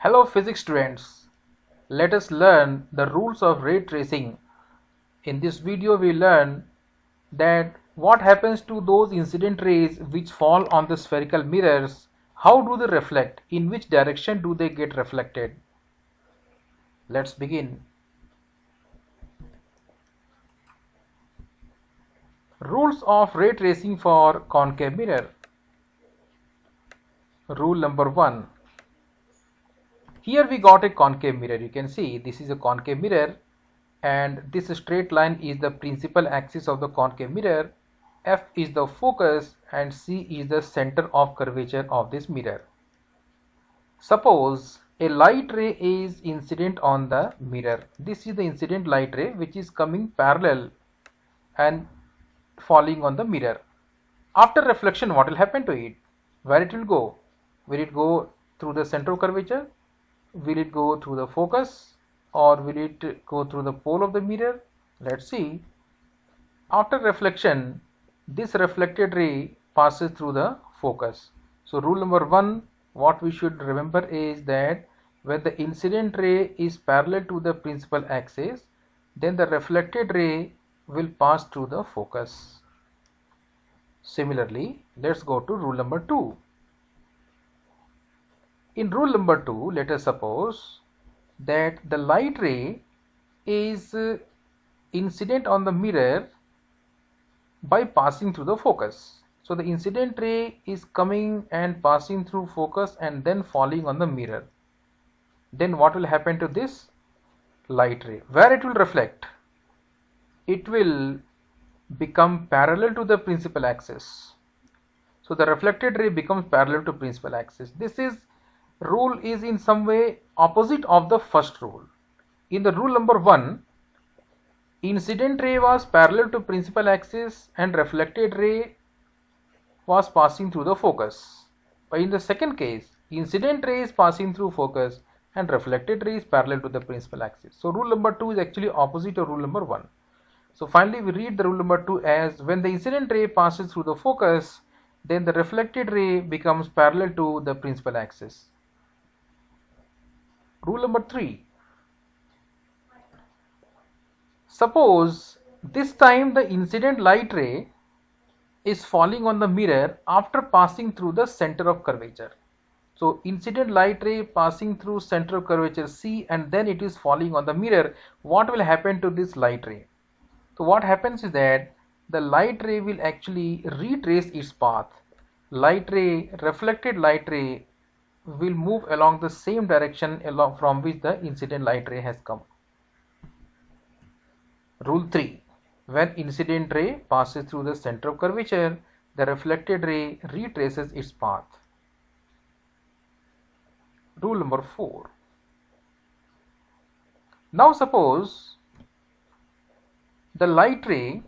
Hello physics students, let us learn the rules of ray tracing. In this video we learn that what happens to those incident rays which fall on the spherical mirrors, how do they reflect, in which direction do they get reflected. Let's begin. Rules of ray tracing for concave mirror. Rule number 1. Here we got a concave mirror. You can see this is a concave mirror and this straight line is the principal axis of the concave mirror. F is the focus and C is the center of curvature of this mirror. Suppose a light ray is incident on the mirror. This is the incident light ray which is coming parallel and falling on the mirror. After reflection, what will happen to it? Where it will go? Will it go through the center of curvature? Will it go through the focus, or will it go through the pole of the mirror? Let's see. After reflection, this reflected ray passes through the focus. So rule number 1, what we should remember is that when the incident ray is parallel to the principal axis, then the reflected ray will pass through the focus. Similarly, let's go to rule number 2. In rule number 2, let us suppose that the light ray is incident on the mirror by passing through the focus. So the incident ray is coming and passing through focus and then falling on the mirror. Then what will happen to this light ray? Where it will reflect? It will become parallel to the principal axis. So the reflected ray becomes parallel to principal axis. This rule is in some way opposite of the first rule. In the rule number 1, incident ray was parallel to principal axis and reflected ray was passing through the focus. But in the second case, incident ray is passing through focus and reflected ray is parallel to the principal axis. So rule number 2 is actually opposite of rule number 1. So finally we read the rule number 2 as when the incident ray passes through the focus, then the reflected ray becomes parallel to the principal axis. Rule number 3. Suppose this time the incident light ray is falling on the mirror after passing through the center of curvature. So incident light ray passing through center of curvature C and then it is falling on the mirror. What will happen to this light ray? So what happens is that the light ray will actually retrace its path. Reflected light ray will move along the same direction from which the incident light ray has come. Rule 3. When incident ray passes through the center of curvature, the reflected ray retraces its path. Rule number 4. Now suppose the light ray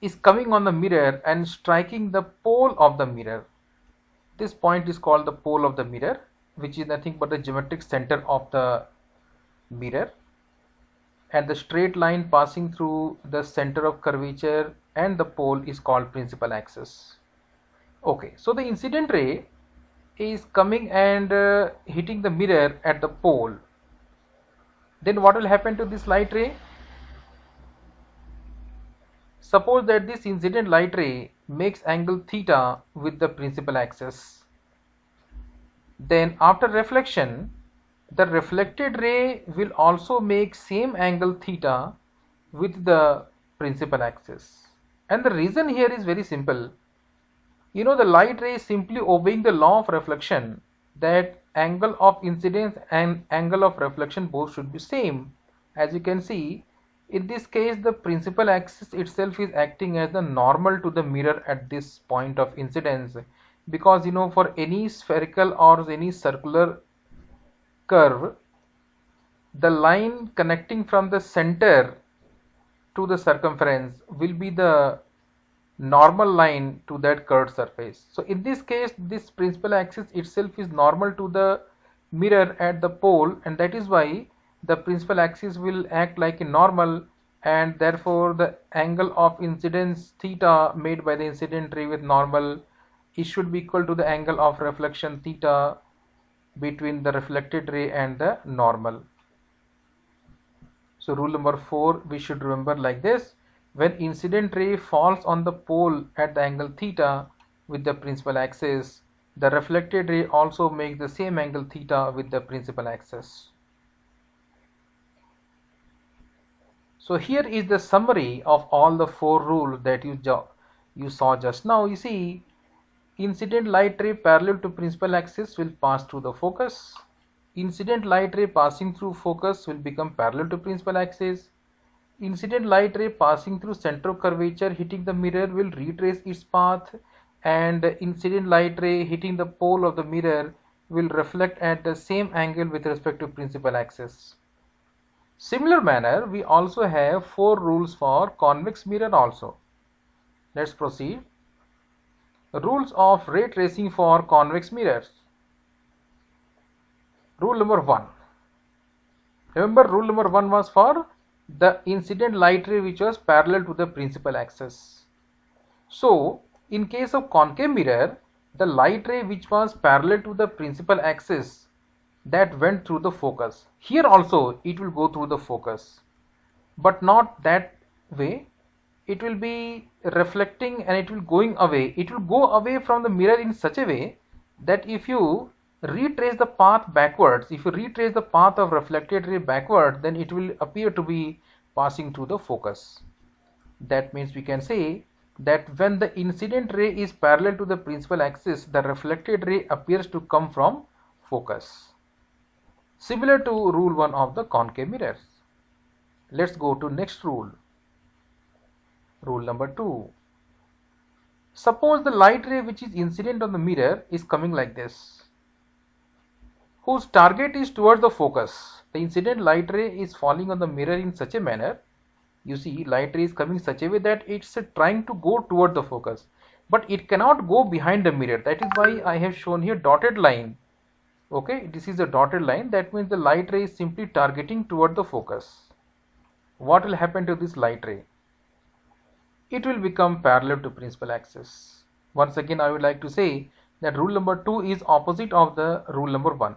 is coming on the mirror and striking the pole of the mirror. This point is called the pole of the mirror, which is nothing but the geometric center of the mirror, and the straight line passing through the center of curvature and the pole is called principal axis. Okay, so the incident ray is coming and hitting the mirror at the pole. Then what will happen to this light ray? Suppose that this incident light ray makes angle theta with the principal axis. Then after reflection, the reflected ray will also make same angle theta with the principal axis. And the reason here is very simple. You know, the light ray is simply obeying the law of reflection that angle of incidence and angle of reflection both should be same. As you can see, in this case the principal axis itself is acting as the normal to the mirror at this point of incidence, because you know, for any spherical or any circular curve, the line connecting from the center to the circumference will be the normal line to that curved surface. So in this case, this principal axis itself is normal to the mirror at the pole, and that is why the principal axis will act like a normal, and therefore the angle of incidence theta made by the incident ray with normal, it should be equal to the angle of reflection theta between the reflected ray and the normal. So rule number 4 we should remember like this: when incident ray falls on the pole at the angle theta with the principal axis, the reflected ray also makes the same angle theta with the principal axis. So here is the summary of all the 4 rules that you saw just now. You see, incident light ray parallel to principal axis will pass through the focus. Incident light ray passing through focus will become parallel to principal axis. Incident light ray passing through center of curvature hitting the mirror will retrace its path, and incident light ray hitting the pole of the mirror will reflect at the same angle with respect to principal axis. Similar manner, we also have 4 rules for convex mirror also. Let's proceed. Rules of ray tracing for convex mirrors. Rule number 1. Remember, rule number 1 was for the incident light ray which was parallel to the principal axis. So, in case of concave mirror, the light ray which was parallel to the principal axis, that went through the focus. Here also it will go through the focus, but not that way. It will be reflecting and it will going away. It will go away from the mirror in such a way that if you retrace the path backwards, if you retrace the path of reflected ray backward, then it will appear to be passing through the focus. That means we can say that when the incident ray is parallel to the principal axis, the reflected ray appears to come from focus. Similar to rule 1 of the concave mirrors. Let's go to next rule. Rule number 2. Suppose the light ray which is incident on the mirror is coming like this, whose target is towards the focus. The incident light ray is falling on the mirror in such a manner. You see, light ray is coming such a way that it's trying to go toward the focus, but it cannot go behind the mirror. That is why I have shown here dotted line. Okay, this is a dotted line. That means the light ray is simply targeting toward the focus. What will happen to this light ray? It will become parallel to principal axis. Once again, I would like to say that rule number 2 is opposite of the rule number 1.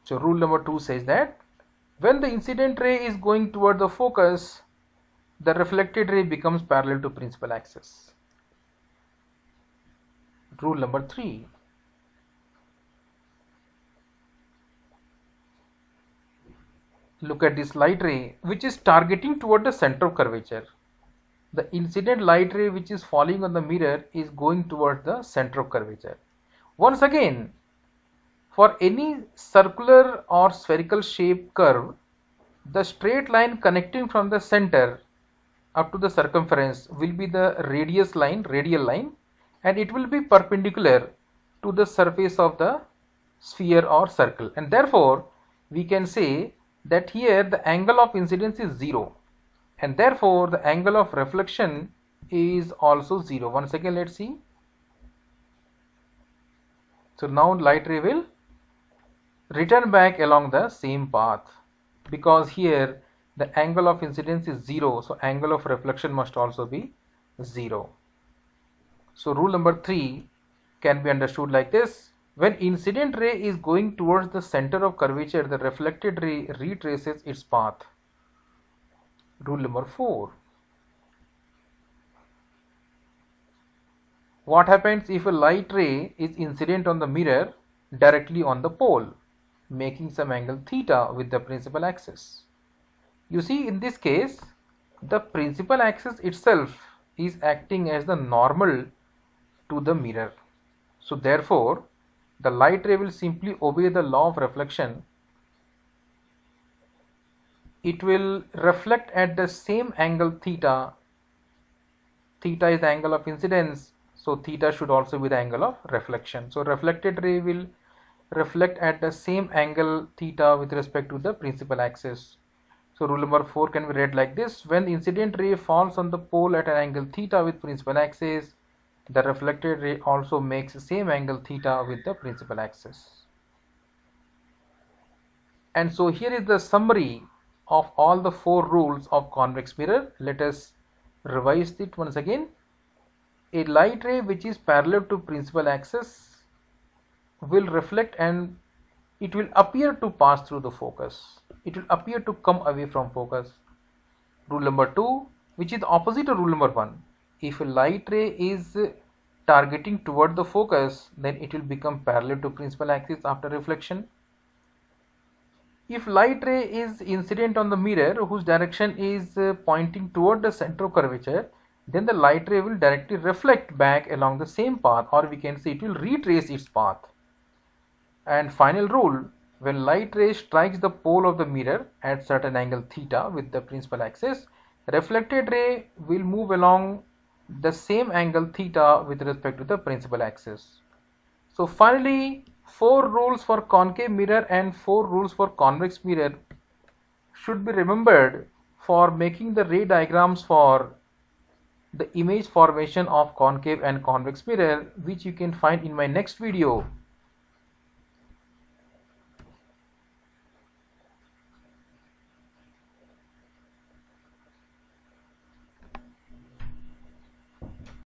So rule number 2 says that when the incident ray is going toward the focus, the reflected ray becomes parallel to principal axis. Rule number 3. Look at this light ray which is targeting toward the center of curvature. The incident light ray which is falling on the mirror is going towards the center of curvature. Once again, for any circular or spherical shape curve, the straight line connecting from the center up to the circumference will be the radial line, and it will be perpendicular to the surface of the sphere or circle, and therefore we can say that here the angle of incidence is 0, and therefore the angle of reflection is also 0. Once again, let's see. So now light ray will return back along the same path, because here the angle of incidence is 0, so angle of reflection must also be 0. So rule number 3 can be understood like this: when incident ray is going towards the center of curvature, the reflected ray retraces its path. Rule number 4. What happens if a light ray is incident on the mirror directly on the pole, making some angle theta with the principal axis? You see, in this case, the principal axis itself is acting as the normal to the mirror. So therefore, the light ray will simply obey the law of reflection. It will reflect at the same angle theta. Theta is the angle of incidence, so theta should also be the angle of reflection. So reflected ray will reflect at the same angle theta with respect to the principal axis. So rule number 4 can be read like this: when the incident ray falls on the pole at an angle theta with principal axis, the reflected ray also makes the same angle theta with the principal axis. And so here is the summary of all the 4 rules of convex mirror. Let us revise it once again. A light ray which is parallel to principal axis will reflect and it will appear to pass through the focus. It will appear to come away from focus. Rule number 2, which is the opposite of rule number 1. If a light ray is targeting toward the focus, then it will become parallel to principal axis after reflection. If light ray is incident on the mirror whose direction is pointing toward the center of curvature, then the light ray will directly reflect back along the same path, or we can say it will retrace its path. And final rule, when light ray strikes the pole of the mirror at certain angle theta with the principal axis, reflected ray will move along the same angle theta with respect to the principal axis. So finally, 4 rules for concave mirror and 4 rules for convex mirror should be remembered for making the ray diagrams for the image formation of concave and convex mirror, which you can find in my next video.